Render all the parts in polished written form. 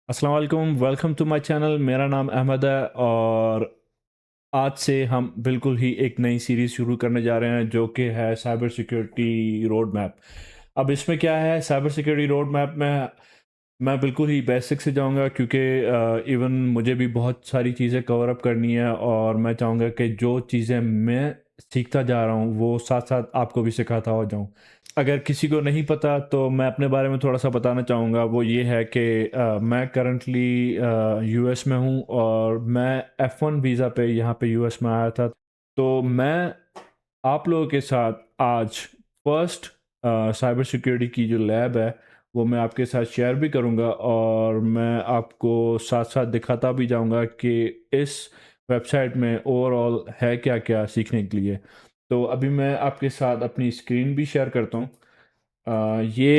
अस्सलाम वालेकुम, welcome to my channel. मेरा नाम अहमद है और आज से हम बिल्कुल ही एक नई सीरीज़ शुरू करने जा रहे हैं जो कि है साइबर सिक्योरिटी रोड मैप। अब इसमें क्या है, साइबर सिक्योरिटी रोड मैप में मैं बिल्कुल ही बेसिक से जाऊंगा क्योंकि इवन मुझे भी बहुत सारी चीज़ें कवर अप करनी है और मैं चाहूँगा कि जो चीज़ें मैं सीखता जा रहा हूँ वो साथ साथ आपको भी सिखाता हो जाऊँ। अगर किसी को नहीं पता तो मैं अपने बारे में थोड़ा सा बताना चाहूँगा। वो ये है कि मैं करंटली यूएस में हूँ और मैं F1 वीज़ा पे यहाँ पे यूएस में आया था। तो मैं आप लोगों के साथ आज फर्स्ट साइबर सिक्योरिटी की जो लैब है वो मैं आपके साथ शेयर भी करूँगा और मैं आपको साथ साथ दिखाता भी जाऊँगा कि इस वेबसाइट में ओवरऑल है क्या क्या सीखने के लिए। तो अभी मैं आपके साथ अपनी स्क्रीन भी शेयर करता हूँ। ये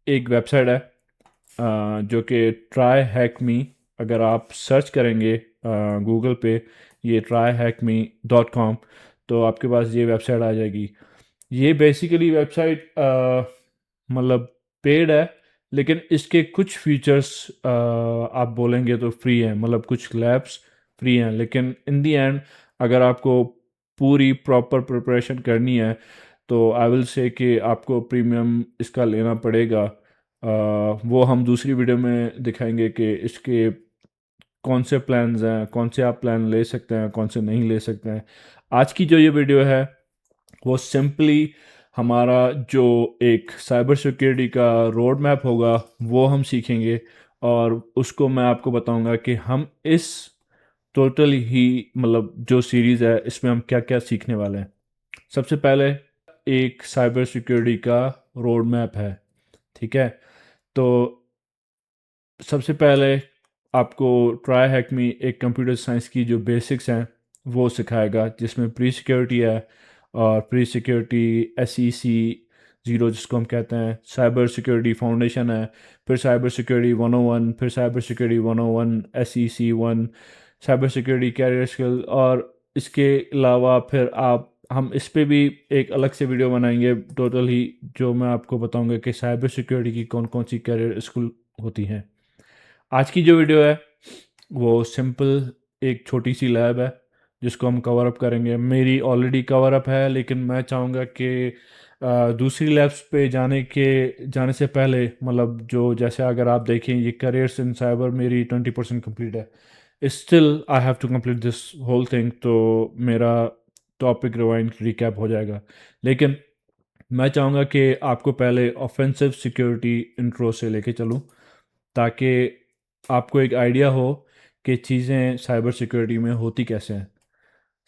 एक वेबसाइट है जो कि ट्राई हैक मी। अगर आप सर्च करेंगे गूगल पे ये tryhackme.com तो आपके पास ये वेबसाइट आ जाएगी। ये बेसिकली वेबसाइट मतलब पेड है, लेकिन इसके कुछ फीचर्स आप बोलेंगे तो फ्री हैं। मतलब कुछ लैब्स फ्री हैं, लेकिन इन दी एंड अगर आपको पूरी प्रॉपर प्रिपरेशन करनी है तो आई विल से कि आपको प्रीमियम इसका लेना पड़ेगा। वो हम दूसरी वीडियो में दिखाएंगे कि इसके कौन से प्लान्स हैं, कौन से आप प्लान ले सकते हैं, कौन से नहीं ले सकते हैं। आज की जो ये वीडियो है वो सिंपली हमारा जो एक साइबर सिक्योरिटी का रोड मैप होगा वो हम सीखेंगे और उसको मैं आपको बताऊंगा कि हम इस टोटल ही मतलब जो सीरीज़ है इसमें हम क्या क्या सीखने वाले हैं। सबसे पहले एक साइबर सिक्योरिटी का रोड मैप है, ठीक है। तो सबसे पहले आपको ट्राई हैक में एक कंप्यूटर साइंस की जो बेसिक्स हैं वो सिखाएगा, जिसमें प्री सिक्योरिटी है और प्री सिक्योरिटी SEC ज़ीरो जिसको हम कहते हैं, साइबर सिक्योरिटी फाउंडेशन है, फिर साइबर सिक्योरिटी 101, फिर cyber security 101 SEC 1, cyber security career skill. और इसके अलावा फिर आप हम इस पे भी एक अलग से वीडियो बनाएंगे टोटल ही, जो मैं आपको बताऊंगा कि साइबर सिक्योरिटी की कौन कौन सी कैरियर स्किल होती हैं। आज की जो वीडियो है वो सिंपल एक छोटी सी लैब है जिसको हम कवर अप करेंगे। मेरी ऑलरेडी कवर अप है, लेकिन मैं चाहूँगा कि दूसरी लैब्स पे जाने से पहले, मतलब जो जैसे अगर आप देखें ये करियर्स इन साइबर मेरी 20% कंप्लीट है, still I have to complete this whole thing. तो मेरा टॉपिक रिवाइंड रिकैप हो जाएगा, लेकिन मैं चाहूँगा कि आपको पहले ऑफेंसिव सिक्योरिटी इंट्रो से लेके चलूँ ताकि आपको एक आइडिया हो कि चीज़ें साइबर सिक्योरिटी में होती कैसे हैं।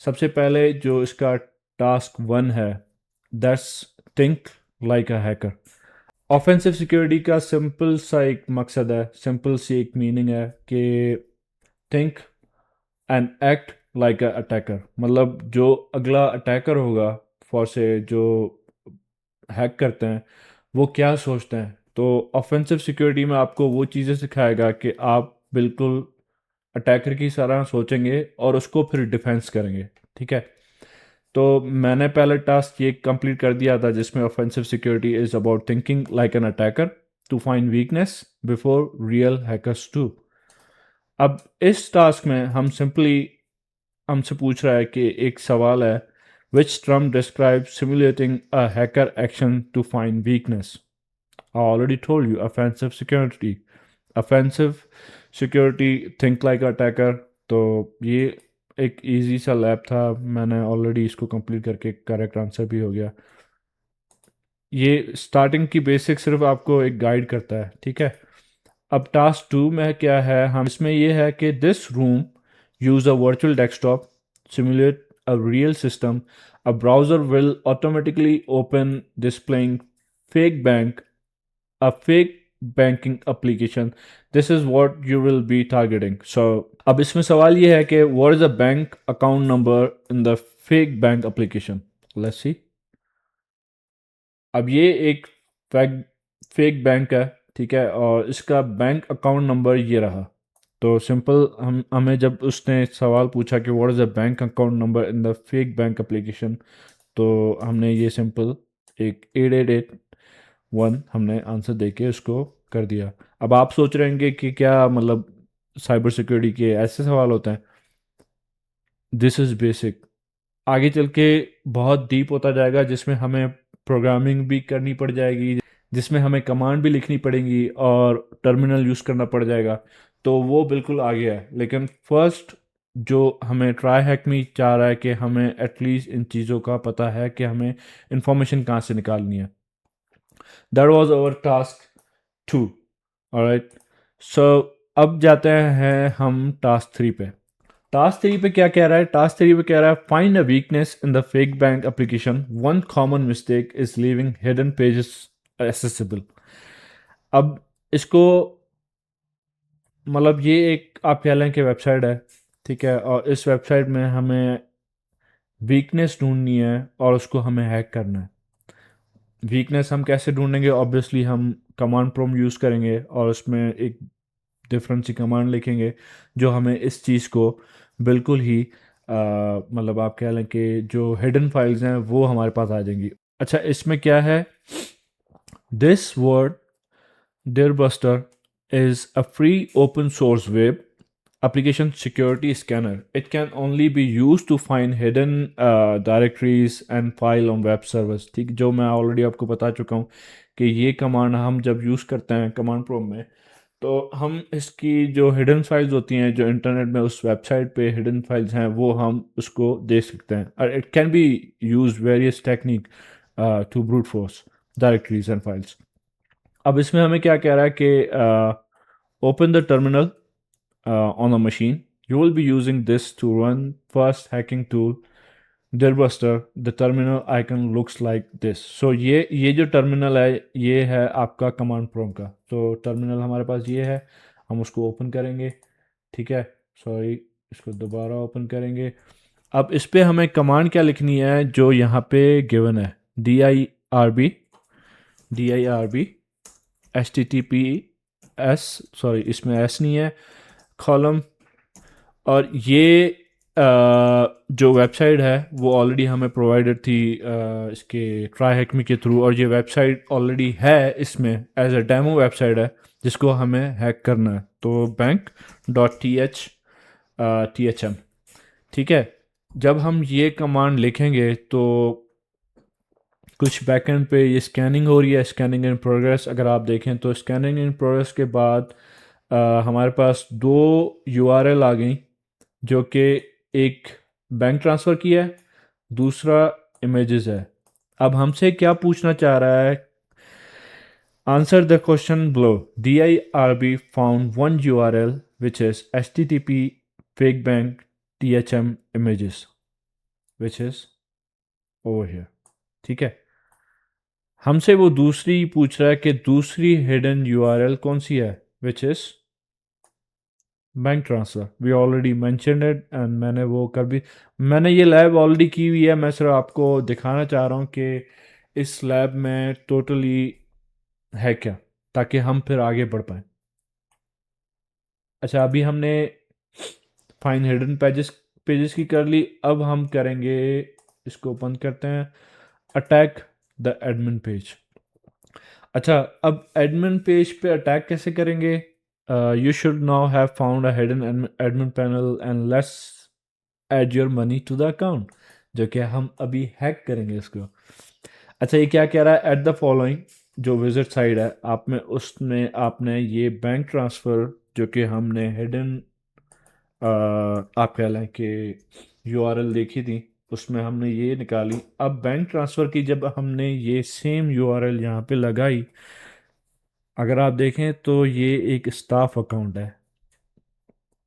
सबसे पहले जो इसका टास्क 1 है, that's think like a hacker. Offensive security का सिंपल सा एक मकसद है, सिंपल सी एक मीनिंग है कि think and act like a attacker. मतलब जो अगला अटैकर होगा, फॉर से जो हैक करते हैं, वो क्या सोचते हैं। तो ऑफेंसिव सिक्योरिटी में आपको वो चीज़ें सिखाएगा कि आप बिल्कुल अटैकर की तरह सोचेंगे और उसको फिर डिफेंस करेंगे, ठीक है। तो मैंने पहले टास्क ये कंप्लीट कर दिया था जिसमें offensive security is about thinking like an attacker to find weakness before real hackers to. अब इस टास्क में हम सिंपली हमसे पूछ रहा है कि एक सवाल है, which term describe simulating a hacker action to find weakness. I already told you offensive security. Offensive security think like attacker। तो ये एक इजी सा लैब था, मैंने ऑलरेडी इसको कंप्लीट करके करेक्ट आंसर भी हो गया। ये स्टार्टिंग की बेसिक सिर्फ आपको एक गाइड करता है, ठीक है। अब टास्क 2 में क्या है, हम इसमें ये है कि this room use a virtual desktop simulate a real system, a browser will automatically open displaying fake bank a fake banking application. This is what you will be targeting. So अब इसमें सवाल ये है कि what is the bank account number in the fake bank application? Let's see। अब ये एक fake bank है, ठीक है, और इसका बैंक अकाउंट नंबर ये रहा। तो सिंपल हम हमें जब उसने सवाल पूछा कि what is the bank account number in the fake bank application, तो हमने ये सिंपल एक 8881 हमने आंसर दे के उसको कर दिया। अब आप सोच रहे होंगे कि क्या मतलब साइबर सिक्योरिटी के ऐसे सवाल होते हैं। This is basic. आगे चल के बहुत डीप होता जाएगा, जिसमें हमें प्रोग्रामिंग भी करनी पड़ जाएगी, जिसमें हमें कमांड भी लिखनी पड़ेंगी और टर्मिनल यूज़ करना पड़ जाएगा। तो वो बिल्कुल आगे है, लेकिन फर्स्ट जो हमें ट्राई हैक में चाह रहा है कि हमें एटलीस्ट इन चीज़ों का पता है कि हमें इंफॉर्मेशन कहाँ से निकालनी है। That was our task 2। Alright, so अब जाते हैं हम टास्क 3 पे। टास्क 3 पे क्या कह रहा है? टास्क 3 पे कह रहा है find a weakness in the fake bank application, one common mistake is leaving hidden pages accessible. अब इसको मतलब ये एक आप कह लें कि वेबसाइट है, ठीक है, और इस वेबसाइट में हमें वीकनेस ढूंढनी है और उसको हमें हैक करना है। वीकनेस हम कैसे ढूंढेंगे? ऑब्वियसली हम कमांड प्रॉम्प्ट यूज़ करेंगे और उसमें एक डिफरेंट सी कमांड लिखेंगे जो हमें इस चीज़ को बिल्कुल ही मतलब आप कह लें कि जो हिडन फाइल्स हैं वो हमारे पास आ जाएंगी। अच्छा, इसमें क्या है? This word Dearbster is a free open source web application security scanner. It can only be used to find hidden directories and file on web servers। ठीक, जो मैं ऑलरेडी आपको बता चुका हूँ कि ये कमांड हम जब यूज़ करते हैं कमांड प्रॉम्प्ट में, तो हम इसकी जो हिडन फाइल्स होती हैं जो इंटरनेट में उस वेबसाइट पे हिडन फाइल्स हैं वो हम उसको देख सकते हैं। और it can be use various technique to brute force directories and files. अब इसमें हमें क्या कह रहा है कि open the terminal on a machine, you will be using this to run first hacking tool Dearbster। The terminal icon looks like this. So ये जो टर्मिनल है ये है आपका कमांड प्रॉम्प्ट का। तो टर्मिनल हमारे पास ये है, हम उसको ओपन करेंगे, ठीक है, सॉरी, इसको दोबारा ओपन करेंगे। अब इस पे हमें कमांड क्या लिखनी है जो यहाँ पे गिवन है? D I R B HTTPS, sorry इसमें एस नहीं है, कॉलम। और ये जो वेबसाइट है वो ऑलरेडी हमें प्रोवाइडेड थी इसके ट्राई हैकमी के थ्रू, और ये वेबसाइट ऑलरेडी है इसमें एज अ डेमो वेबसाइट है जिसको हमें हैक करना है। तो बैंक डॉट THM, ठीक है। जब हम ये कमांड लिखेंगे तो कुछ बैकएंड पे ये स्कैनिंग हो रही है, स्कैनिंग इन प्रोग्रेस। अगर आप देखें तो स्कैनिंग इन प्रोग्रेस के बाद हमारे पास दो यूआरएल आ गई, जो कि एक बैंक ट्रांसफ़र की है, दूसरा इमेजेस है। अब हमसे क्या पूछना चाह रहा है? Answer the question below. DIRB found one URL which is HTTP fake bank THM images which is over here, ठीक है। हमसे वो दूसरी पूछ रहा है कि दूसरी हिडन यूआरएल कौन सी है, which is bank transfer. We already mentioned it and मैंने ये लैब ऑलरेडी की हुई है। मैं सिर्फ आपको दिखाना चाह रहा हूँ कि इस लैब में टोटली है क्या, ताकि हम फिर आगे बढ़ पाएँ। अच्छा, अभी हमने फाइन हिडन पेजेस की कर ली। अब हम करेंगे, इसको बंद करते हैं, अटैक द एडमिन पेज। अच्छा, अब एडमिन पेज पे अटैक कैसे करेंगे? You should now have found a hidden admin panel and let's add your money to the account, जो कि हम अभी हैक करेंगे इसको। अच्छा, ये क्या कह रहा है? एट द फॉलोइंग जो विजिट साइड है आप में, उसमें आपने ये बैंक ट्रांसफ़र जो कि हमने हिडन आप कह लें कि यूआरएल देखी थी, उसमें हमने ये निकाली। अब बैंक ट्रांसफ़र की जब हमने ये सेम यूआरएल यहाँ पे लगाई, अगर आप देखें तो ये एक स्टाफ अकाउंट है।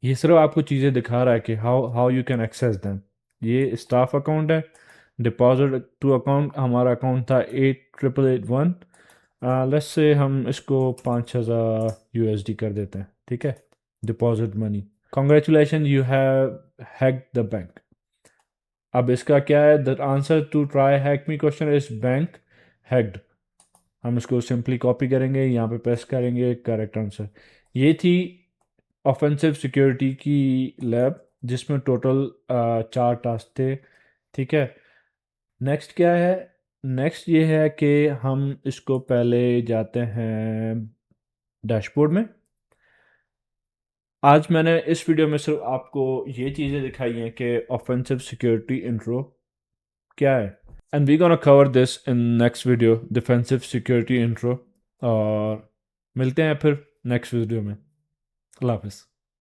ये सिर्फ आपको चीज़ें दिखा रहा है कि how how you can access them. ये स्टाफ अकाउंट है। डिपॉजिट टू अकाउंट, हमारा अकाउंट था 8881। लेट्स से हम इसको 5000 USD कर देते हैं, ठीक है। Deposit money, congratulation you have hacked the bank. अब इसका क्या है? The answer to try hack me question is bank hacked. हम इसको सिंपली कॉपी करेंगे, यहाँ पे प्रेस करेंगे, करेक्ट आंसर। ये थी ऑफेंसिव सिक्योरिटी की लैब, जिसमें टोटल 4 टास्क थे, ठीक है। नेक्स्ट क्या है? नेक्स्ट ये है कि हम इसको पहले जाते हैं डैशबोर्ड में। आज मैंने इस वीडियो में सिर्फ आपको ये चीज़ें दिखाई हैं कि ऑफेंसिव सिक्योरिटी इंट्रो क्या है, and we gonna cover this in next video, defensive security intro. और मिलते हैं फिर नेक्स्ट वीडियो में। अल्लाह हाफिज़।